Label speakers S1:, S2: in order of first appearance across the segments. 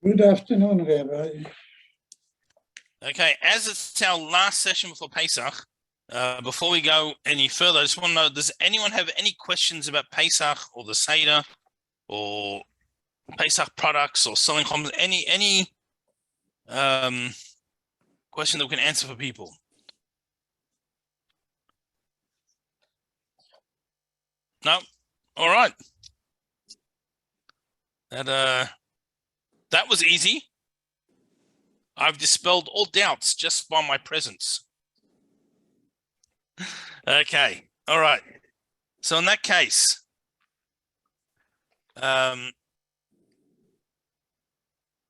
S1: Good afternoon, Rabbi.
S2: Okay, as it's our last session before Pesach, before we go any further, I just want to know, does anyone have any questions about Pesach or the Seder or Pesach products or selling homes? Any question that we can answer for people? No? All right. That was easy. I've dispelled all doubts just by my presence. Okay. All right. So in that case,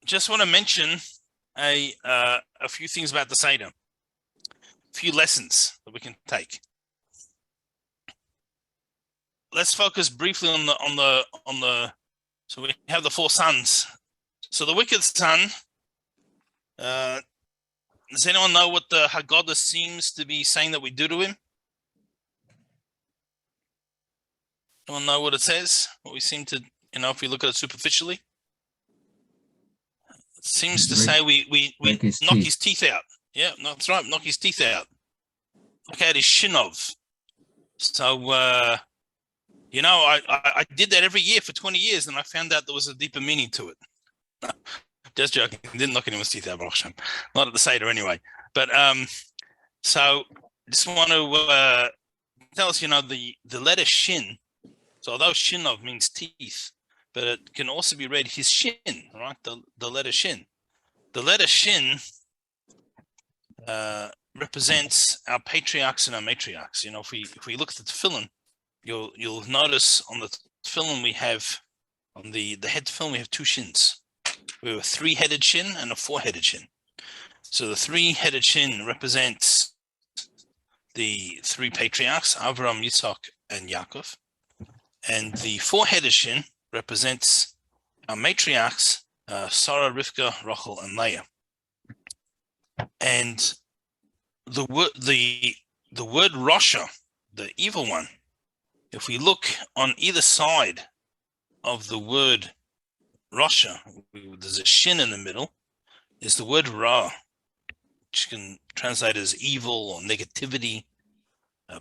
S2: just want to mention a few things about the Seder, a few lessons that we can take. Let's focus briefly on the. So we have the four sons. So the wicked son. Does anyone know what the Hagadah seems to be saying that we do to him? Anyone know what it says? What we seem to, if we look at it superficially, it seems to say we knock his teeth out. Yeah, no, that's right. Knock his teeth out. Knock out his shinov. So, I did that every year for 20 years, and I found out there was a deeper meaning to it. Just joking. Didn't knock anyone's teeth out, not at the Seder anyway. But so just want to tell us, the letter shin. So although shinov means teeth, but it can also be read his shin, right? The letter shin. The letter shin represents our patriarchs and our matriarchs. If we look at the tefillin, you'll notice on the tefillin we have, on the head tefillin, we have two shins. We have a three-headed shin and a four-headed shin. So the three-headed shin represents the three patriarchs, Avraham, Yitzchok, and Yaakov. And the four-headed shin represents our matriarchs, Sarah, Rivka, Rachel, and Leah. And the word Rasha, the evil one, if we look on either side of the word Rasha, there's a shin in the middle, is the word Ra, which can translate as evil or negativity,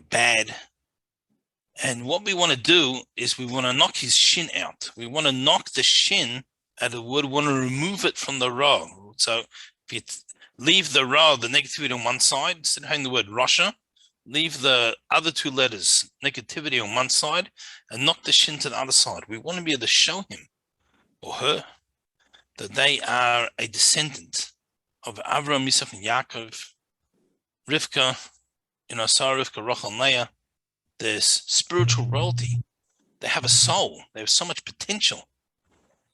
S2: bad. And what we want to do is we want to knock his shin out. We want to knock the shin out of the word. We want to remove it from the Ra. So if you leave the Ra, the negativity on one side, instead of having the word Rasha, leave the other two letters, negativity on one side, and knock the shin to the other side. We want to be able to show him or her that they are a descendant of Avraham, Yitzchok, and Yaakov, Rivka, Sarah, Rivka, Rachel, and Leah. There's spiritual royalty. They have a soul. They have so much potential.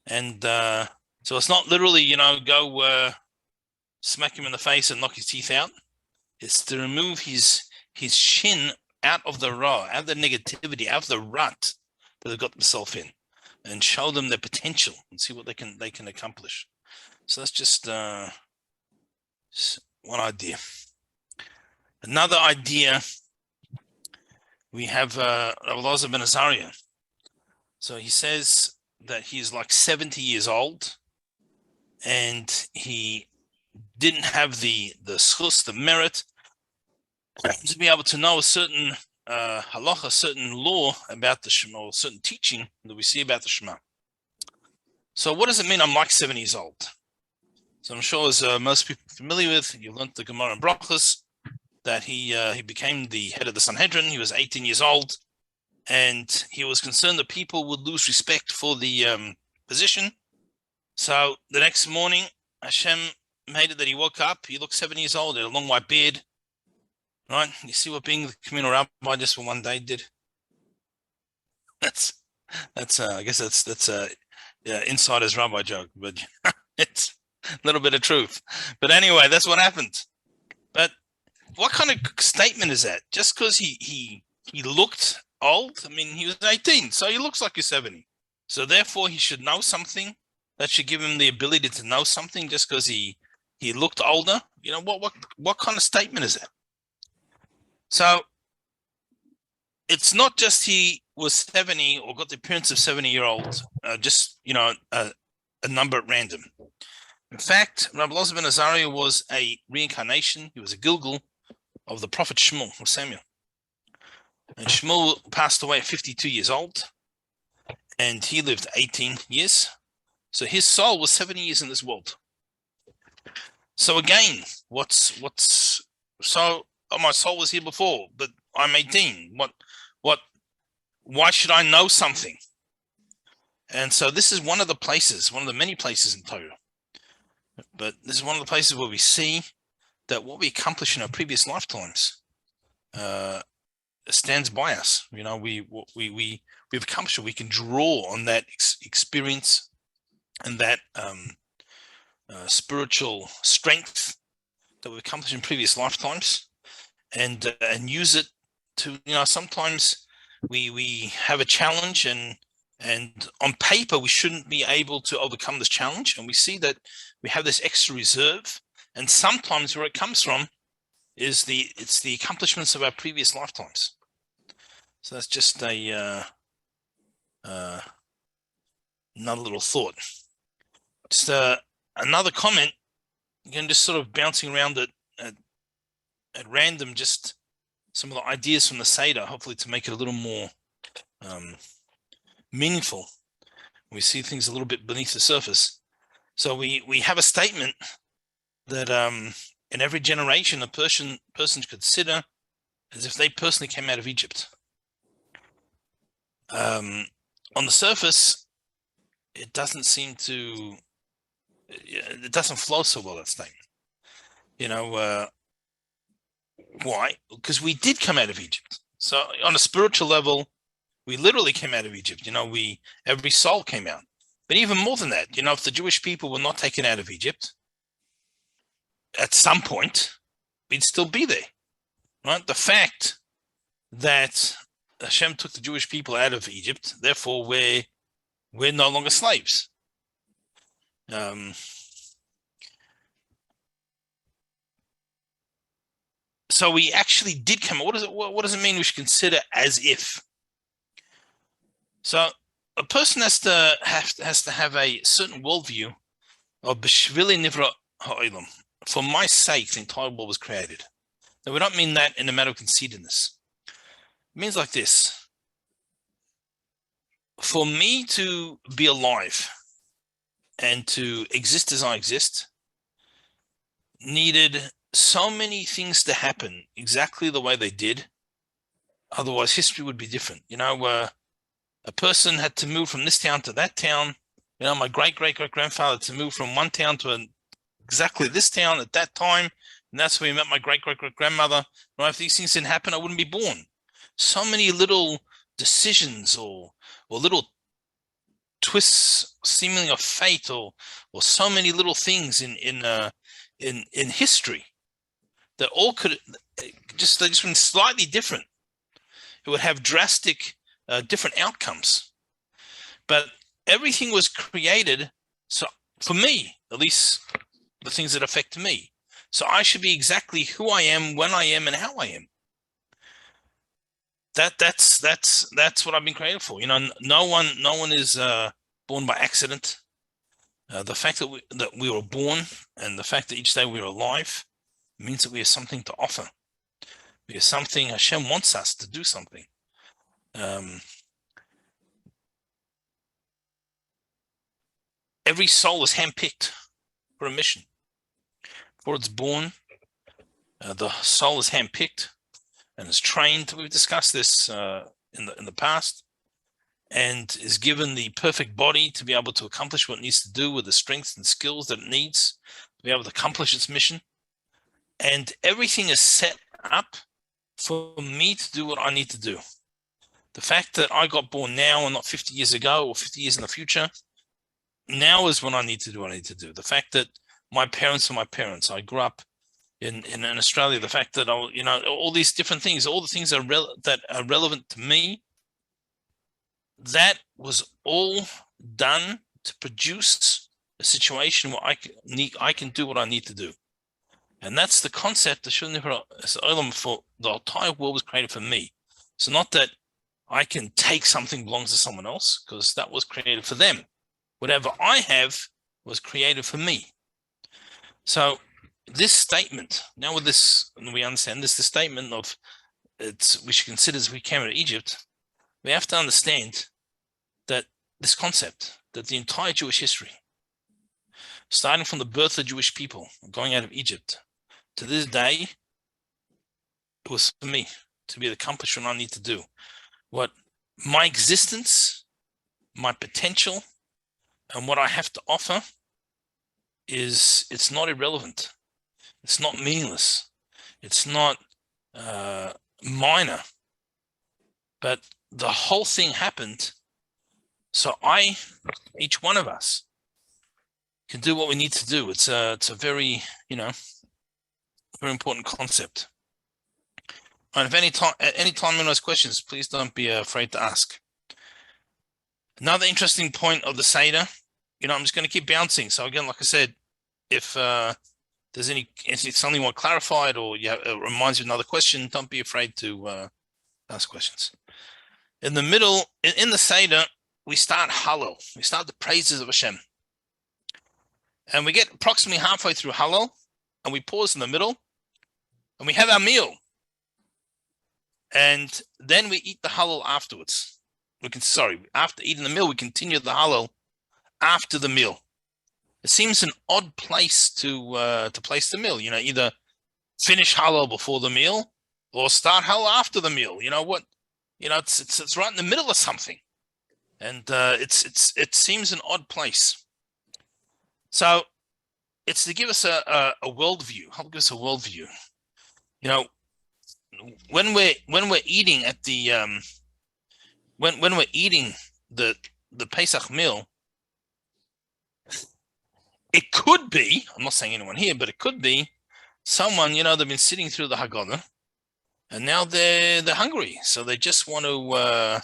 S2: And so it's not literally, go smack him in the face and knock his teeth out. It's to remove his shin out of the raw, out of the negativity, out of the rut that they've got themselves in, and show them their potential and see what they can accomplish. So that's just one idea. Another idea, we have Elazar ben Azariah. So he says that he's like 70 years old, and he didn't have the schus, the merit, to be able to know a certain halacha, a certain law about the Shema, or certain teaching that we see about the Shema. So what does it mean I'm like 7 years old? So I'm sure, as most people are familiar with, you learned the Gemara and Brachos, that he became the head of the Sanhedrin. He was 18 years old, and he was concerned that people would lose respect for the position. So the next morning, Hashem made it that he woke up. He looked 7 years old, had a long white beard. Right? You see what being the communal rabbi just for one day did? That's I guess that's insider's rabbi joke, but it's a little bit of truth. But anyway, that's what happened. But what kind of statement is that? Just because he looked old? I mean, he was 18, so he looks like he's 70. So therefore, he should know something that should give him the ability to know something just because he looked older. What kind of statement is that? So it's not just he was 70 or got the appearance of 70-year-old, a number at random. In fact, Rabbi Elazar ben Azariah was a reincarnation. He was a Gilgul of the prophet Shmuel, or Samuel. And Shmuel passed away at 52 years old, and he lived 18 years. So his soul was 70 years in this world. So again, so my soul was here before, but I'm 18. Why should I know something? And so this is one of the many places in Torah. But this is one of the places where we see that what we accomplish in our previous lifetimes stands by us. You know, we've accomplished it. We can draw on that experience and that spiritual strength that we've accomplished in previous lifetimes, and use it to, sometimes we have a challenge, and on paper we shouldn't be able to overcome this challenge, and we see that we have this extra reserve, and sometimes where it comes from is it's the accomplishments of our previous lifetimes. So that's just another little thought. Just another comment, again, just sort of bouncing around at random, just some of the ideas from the Seder, hopefully to make it a little more meaningful. We see things a little bit beneath the surface. So we have a statement that in every generation, a person should consider as if they personally came out of Egypt. On the surface, it doesn't seem to, it doesn't flow so well, that statement. Why? Because we did come out of Egypt. So on a spiritual level, we literally came out of Egypt. Every soul came out. But even more than that, if the Jewish people were not taken out of Egypt, at some point, we'd still be there, right? The fact that Hashem took the Jewish people out of Egypt, therefore we're no longer slaves. So we actually did come. What does it mean we should consider as if? So a person has to have a certain worldview of B'shvili Nivra Ha'olam. For my sake, the entire world was created. Now, we don't mean that in a matter of conceitedness. It means like this. For me to be alive and to exist as I exist needed so many things to happen exactly the way they did. Otherwise, history would be different. A person had to move from this town to that town. My great-great-great-grandfather to move from one town to exactly this town at that time. And that's where he met my great-great-great-grandmother. If these things didn't happen, I wouldn't be born. So many little decisions or little twists seemingly of fate or so many little things in history that all could they just been slightly different. It would have drastic different outcomes. But everything was created, so for me, at least the things that affect me. So I should be exactly who I am, when I am, and how I am. That's what I've been created for. No one is born by accident. The fact that we were born, and the fact that each day we're alive, means that we have something to offer. We have something. Hashem wants us to do something. Every soul is handpicked for a mission. Before it's born, the soul is handpicked and is trained. We've discussed this in the past, and is given the perfect body to be able to accomplish what it needs to do with the strengths and skills that it needs to be able to accomplish its mission. And everything is set up for me to do what I need to do. The fact that I got born now and not 50 years ago or 50 years in the future, now is when I need to do what I need to do. The fact that my parents are my parents. I grew up in Australia. The fact that all these different things, all the things that are relevant to me, that was all done to produce a situation where I can do what I need to do. And that's the concept of for the entire world was created for me. So not that I can take something belongs to someone else, because that was created for them. Whatever I have was created for me. So this statement, now with this, we understand this, the statement of we should consider as we came out of Egypt, we have to understand that this concept, that the entire Jewish history, starting from the birth of Jewish people, going out of Egypt, to this day, it was for me to be accomplished what I need to do. What my existence, my potential, and what I have to offer it's not irrelevant. It's not meaningless. It's not minor. But the whole thing happened so each one of us, can do what we need to do. It's a very, very important concept. And if at any time in those questions, please don't be afraid to ask. Another interesting point of the Seder, I'm just going to keep bouncing. So again, like I said, if there's if something you want clarified or it reminds you of another question, don't be afraid to ask questions. In the middle, in the Seder, we start Hallel. We start the praises of Hashem. And we get approximately halfway through Hallel, and we pause in the middle, and we have our meal. And then we eat the Hallel afterwards. After eating the meal, we continue the Hallel after the meal. It seems an odd place to place the meal. Either finish Hallel before the meal or start Hallel after the meal. It's right in the middle of something, and it seems an odd place. So it's to give us a worldview. Help give us a worldview. When we're eating at the when we're eating the Pesach meal, it could be, I'm not saying anyone here, but it could be someone, they've been sitting through the Hagadah, and now they're hungry, so they just want to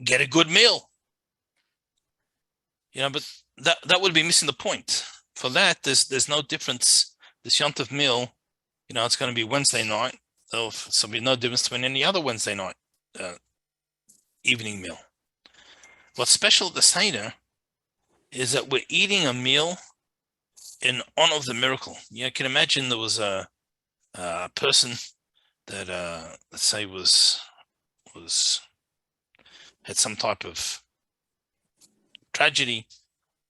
S2: get a good meal. But that would be missing the point. For that, there's no difference. This Yom Tov meal, it's going to be Wednesday night, so there'll be no difference between any other Wednesday night evening meal. What's special at the Seder is that we're eating a meal in honor of the miracle. You can imagine there was a person that let's say had some type of tragedy.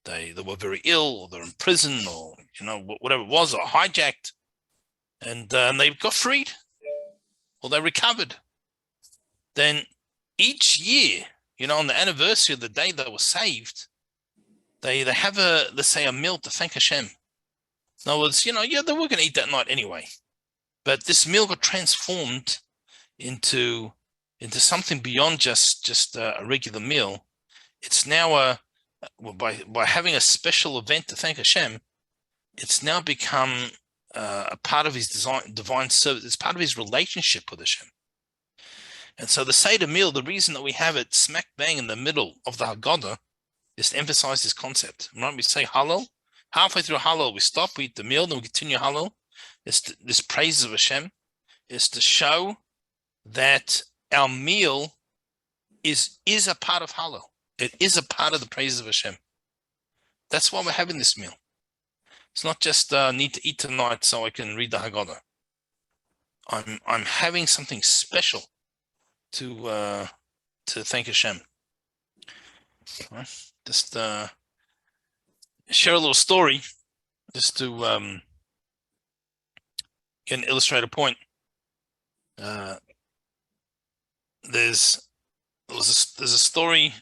S2: They were very ill, or they're in prison, or whatever it was, or hijacked, and they got freed, or they recovered. Then each year, on the anniversary of the day they were saved, they have let's say a meal to thank Hashem. In other words, they were going to eat that night anyway, but this meal got transformed into something beyond just a regular meal. It's now by having a special event to thank Hashem, it's now become a part of his divine service. It's part of his relationship with Hashem. And so the Seder meal, the reason that we have it smack bang in the middle of the Haggadah is to emphasize this concept. Right? We say Hallel. Halfway through Hallel, we stop, we eat the meal, then we continue Hallel. This praises of Hashem is to show that our meal is a part of Hallel. It is a part of the praises of Hashem. That's why we're having this meal. It's not just need to eat tonight so I can read the Haggadah. I'm having something special to thank Hashem. Right? Just share a little story, just to illustrate a point. There's a story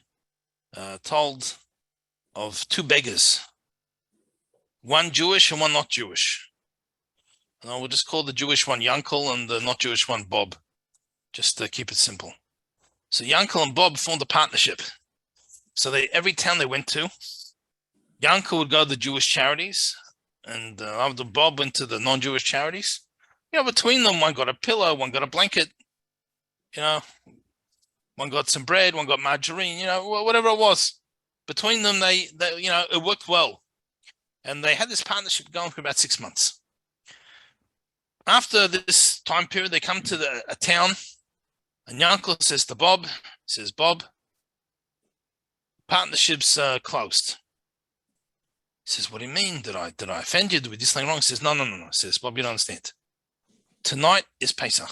S2: told of two beggars, one Jewish and one not Jewish. And we'll just call the Jewish one Yankel and the not Jewish one Bob, just to keep it simple. So Yankel and Bob formed a partnership. So every town they went to, Yankel would go to the Jewish charities, and after Bob went to the non-Jewish charities. Between them, one got a pillow, one got a blanket, one got some bread, one got margarine, whatever it was. Between them, they it worked well. And they had this partnership going for about 6 months. After this time period, they come to a town, and Yankel says to Bob, Bob, partnership's closed. He says, what do you mean? Did I offend you? Did we do something wrong? He says, no. He says, Bob, you don't understand. Tonight is Pesach.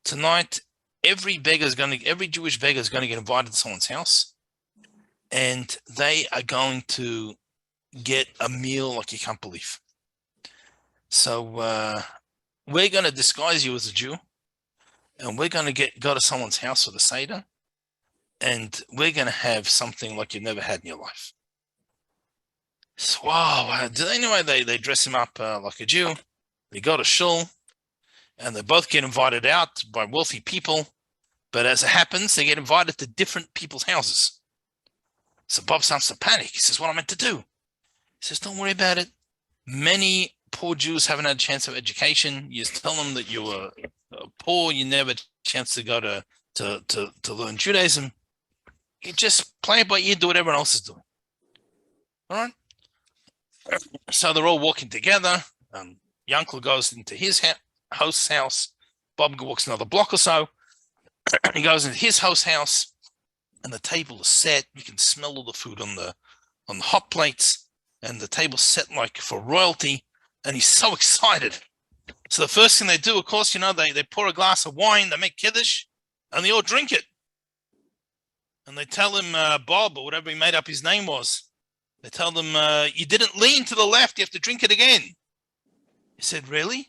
S2: Tonight, every Jewish beggar is going to get invited to someone's house, and they are going to get a meal like you can't believe. So we're going to disguise you as a Jew, and we're going to go to someone's house for the Seder, and we're going to have something like you've never had in your life. So, wow, do they know they dress him up like a Jew? They go to shul, and they both get invited out by wealthy people, but as it happens, they get invited to different people's houses. So Bob starts to panic. He says, what am I meant to do? He says, don't worry about it. Many poor Jews haven't had a chance of education. You just tell them that you were poor, you never had a chance to go to learn Judaism. You just play it by ear, do what everyone else is doing. All right? So they're all walking together. Yankel goes into his host's house. Bob walks another block or so. He goes into his host's house, and the table is set. You can smell all the food on the hot plates, and the table's set like for royalty. And he's so excited. So the first thing they do, of course, they pour a glass of wine, they make kiddush, and they all drink it. And they tell him, Bob, or whatever he made up his name was, they tell them, you didn't lean to the left, you have to drink it again. He said, really?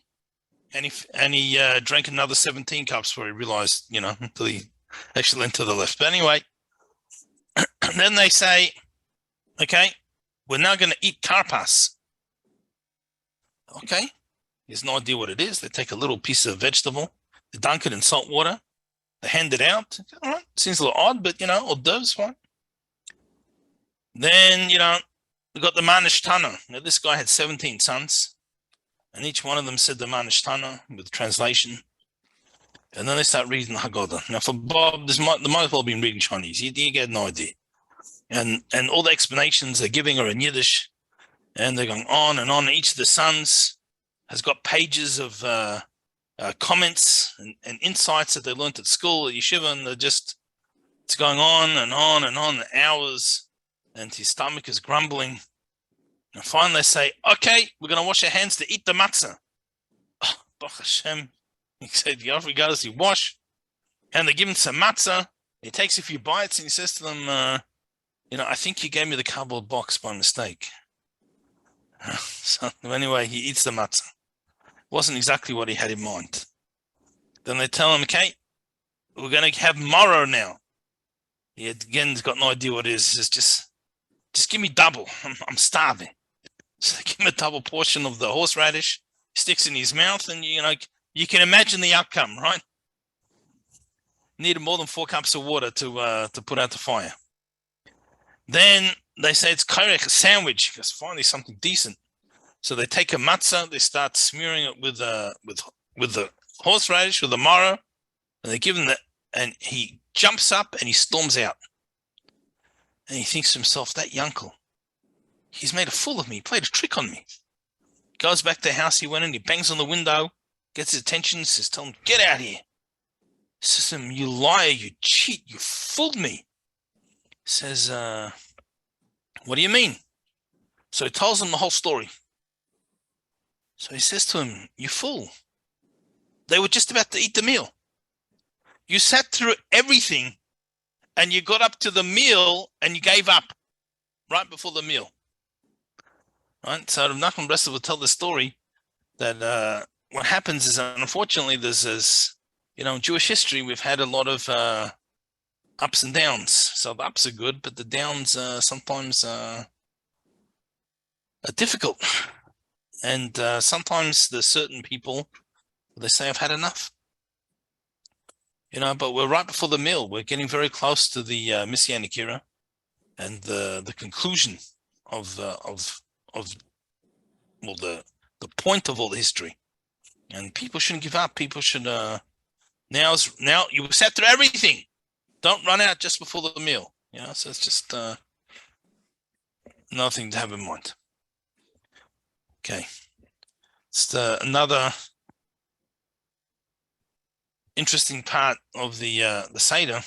S2: And he drank another 17 cups before he realized, until he actually leaned to the left. But anyway, then they say, okay, we're now going to eat karpas. Okay, he has no idea what it is. They take a little piece of vegetable, they dunk it in salt water, they hand it out. All right, seems a little odd, but hors d'oeuvres, fine. Then, we got the Manish Tana. Now, this guy had 17 sons, and each one of them said the Manish Tana with translation. And then they start reading the Hagadah. Now, for Bob, they might as well have been reading Chinese. He get no idea. And all the explanations they're giving are in Yiddish, and they're going on and on. Each of the sons has got pages of comments and insights that they learned at school, at yeshiva, and it's going on and on and on, hours, and his stomach is grumbling. And finally they say, okay, we're going to wash our hands to eat the matzah. Oh, Baruch Hashem. He said, off he goes, he wash, and they give him some matzah. He takes a few bites, and he says to them, I think you gave me the cardboard box by mistake. So anyway, he eats the matzah. Wasn't exactly what he had in mind. Then they tell him, okay, we're going to have marrow now. He again's got no idea what it is. He says, just give me double. I'm starving. So they give him a double portion of the horseradish, sticks in his mouth, and you can imagine the outcome, right? Needed more than 4 cups of water to put out the fire. Then they say it's kairech, a sandwich, because finally something decent. So they take a matzah, they start smearing it with the horseradish, with the marrow, and they give him and he jumps up and he storms out. And he thinks to himself, that Yankel, he's made a fool of me, he played a trick on me. Goes back to the house he went in, he bangs on the window, gets his attention, says, tell him, get out here. He says to him, you liar, you cheat, you fooled me. He says, what do you mean? So he tells him the whole story. So he says to him, you fool. They were just about to eat the meal. You sat through everything and you got up to the meal and you gave up right before the meal. Right? So Rav Nachman Bresler will tell the story that what happens is, unfortunately, there's this, in Jewish history, we've had a lot of ups and downs. So the ups are good, but the downs sometimes are difficult. And sometimes there's certain people, they say, I've had enough. But we're right before the meal. We're getting very close to the Messianic era and the conclusion of the point of all the history. And people shouldn't give up. People should now you sat through everything. Don't run out just before the meal. So it's just another thing to have in mind. Okay. It's another interesting part of the Seder.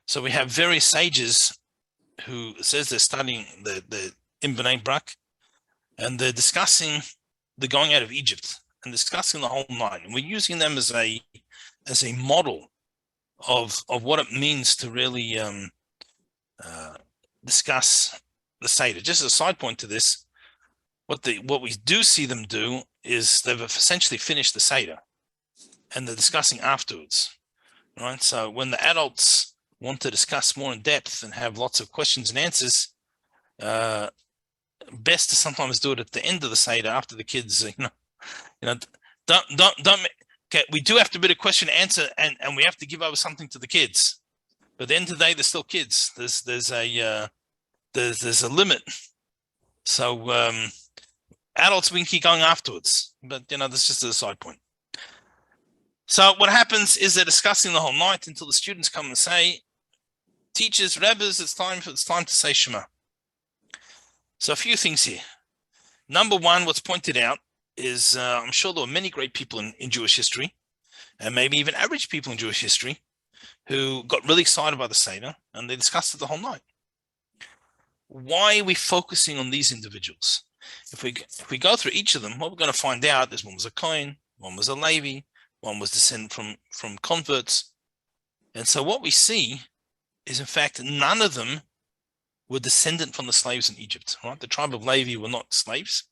S2: So we have various sages who says they're studying, they're in Bnei Brak, and they're discussing the going out of Egypt and discussing the whole night. And we're using them as a model of what it means to really discuss the Seder. Just as a side point to this, what we do see them do is they've essentially finished the Seder, and they're discussing afterwards, right? So when the adults want to discuss more in depth and have lots of questions and answers, best to sometimes do it at the end of the Seder after the kids, don't. Okay, we do have to bit of question and answer, and we have to give over something to the kids. But at the end of the day, they're still kids. There's a limit. So adults, we can keep going afterwards. But that's just a side point. So what happens is they're discussing the whole night until the students come and say, "Teachers, Rebbes, it's time to say Shema." So a few things here. Number one, what's pointed out is I'm sure there were many great people in Jewish history, and maybe even average people in Jewish history, who got really excited by the Seder, and they discussed it the whole night. Why are we focusing on these individuals? If we go through each of them, what we're going to find out is one was a Kohen, one was a Levi, one was descended from converts. And so what we see is, in fact, none of them were descendant from the slaves in Egypt, right? The tribe of Levi were not slaves.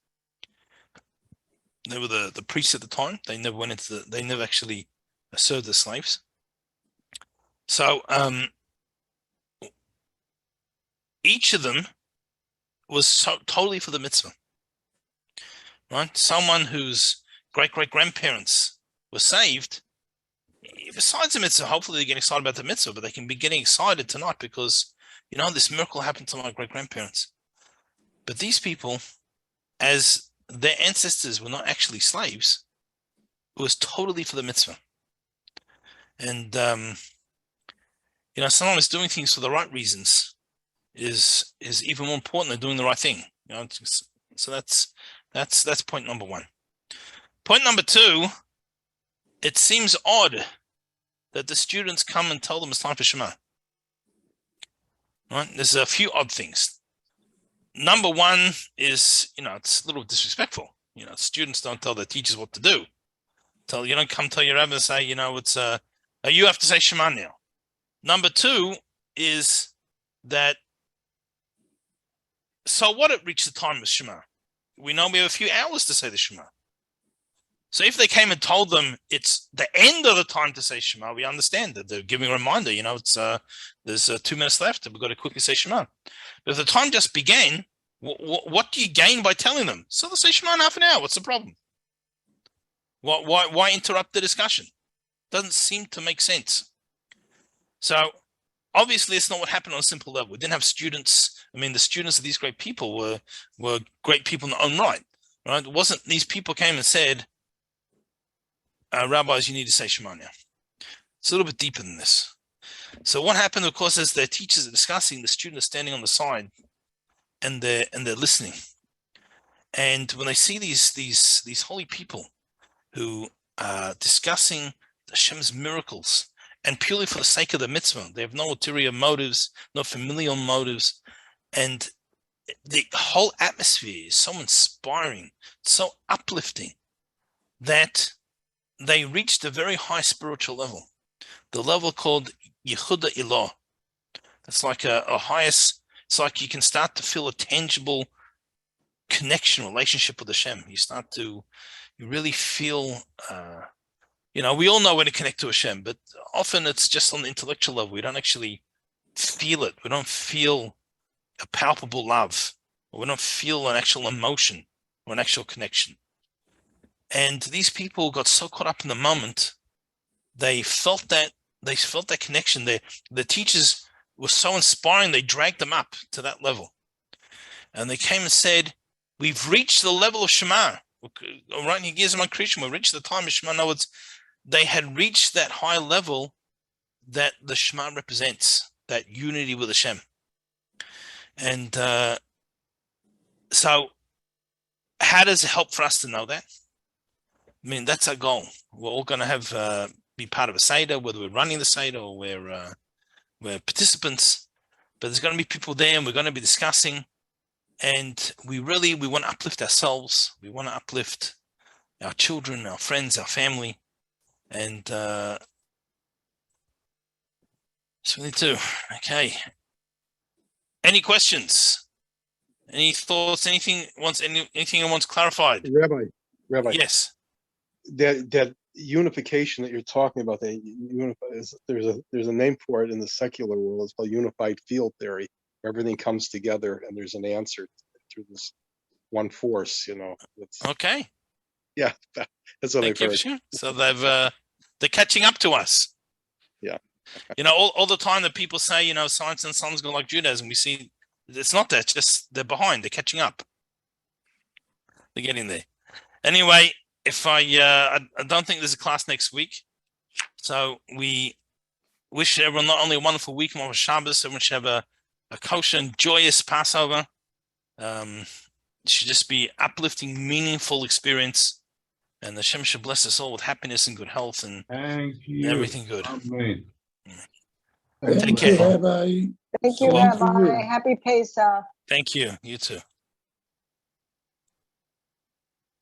S2: They were the priests at the time. They never went into they never actually served as slaves. So each of them was totally for the mitzvah, right? Someone whose great-great-grandparents were saved, besides the mitzvah, hopefully they get excited about the mitzvah, but they can be getting excited tonight because, this miracle happened to my great-grandparents. But these people, as their ancestors were not actually slaves, it was totally for the mitzvah. And, sometimes doing things for the right reasons is even more important than doing the right thing. So that's point number one. Point number two, it seems odd that the students come and tell them it's time for Shema. Right? There's a few odd things. Number one is, it's a little disrespectful. Students don't tell their teachers what to do. You don't come tell your rabbi and say, it's you have to say Shema now. Number two is that, so what, it reached the time of Shema. We know we have a few hours to say the Shema. So if they came and told them it's the end of the time to say Shema, we understand that they're giving a reminder. It's there's 2 minutes left, and we've got to quickly say Shema. But if the time just began, what do you gain by telling them? So they'll say Shema in half an hour. What's the problem? Why interrupt the discussion? Doesn't seem to make sense. So obviously, it's not what happened on a simple level. We didn't have students. The students of these great people were great people in their own right. It wasn't these people came and said, rabbis, you need to say Shema now. It's a little bit deeper than this. So what happened, of course, as their teachers are discussing, the students are standing on the side and they're listening. And when they see these holy people who are discussing Hashem's miracles, and purely for the sake of the mitzvah, they have no ulterior motives, no familial motives, and the whole atmosphere is so inspiring, so uplifting, that they reached a very high spiritual level, the level called Yehuda Ilah. It's like a highest, it's like you can start to feel a tangible connection, relationship with Hashem. You really feel, we all know when to connect to Hashem, but often it's just on the intellectual level. We don't actually feel it. We don't feel a palpable love, or we don't feel an actual emotion or an actual connection. And these people got so caught up in the moment, they felt that connection. The teachers were so inspiring, they dragged them up to that level. And they came and said, we've reached the level of Shema. Right, he gives them a creation. We've reached the time of Shema. In other words, they had reached that high level that the Shema represents, that unity with Hashem. And so how does it help for us to know that? That's our goal. We're all going to have be part of a Seder, whether we're running the Seder or we're participants. But there's going to be people there, and we're going to be discussing. And we want to uplift ourselves. We want to uplift our children, our friends, our family. And so we need to. Okay. Any questions? Any thoughts? Anything wants clarified?
S1: Rabbi.
S2: Yes.
S1: That unification that you're talking about, there's a name for it in the secular world. It's called unified field theory. Everything comes together and there's an answer through this one force,
S2: Okay.
S1: Yeah, that's what I've heard.
S2: So they're catching up to us.
S1: Yeah.
S2: All the time that people say, science and sons go like Judaism, we see it's not that, it's just they're behind, they're catching up. They're getting there. Anyway, if I don't think there's a class next week. So we wish everyone not only a wonderful week, more of a Shabbos, everyone should have a kosher and joyous Passover. It should just be uplifting, meaningful experience. And the Hashem should bless us all with happiness and good health and everything good.
S3: Amen.
S2: Take care.
S4: Rabbi.
S5: Thank you,
S2: You're welcome.
S5: Rabbi. Happy Pesach.
S2: Thank you. You too.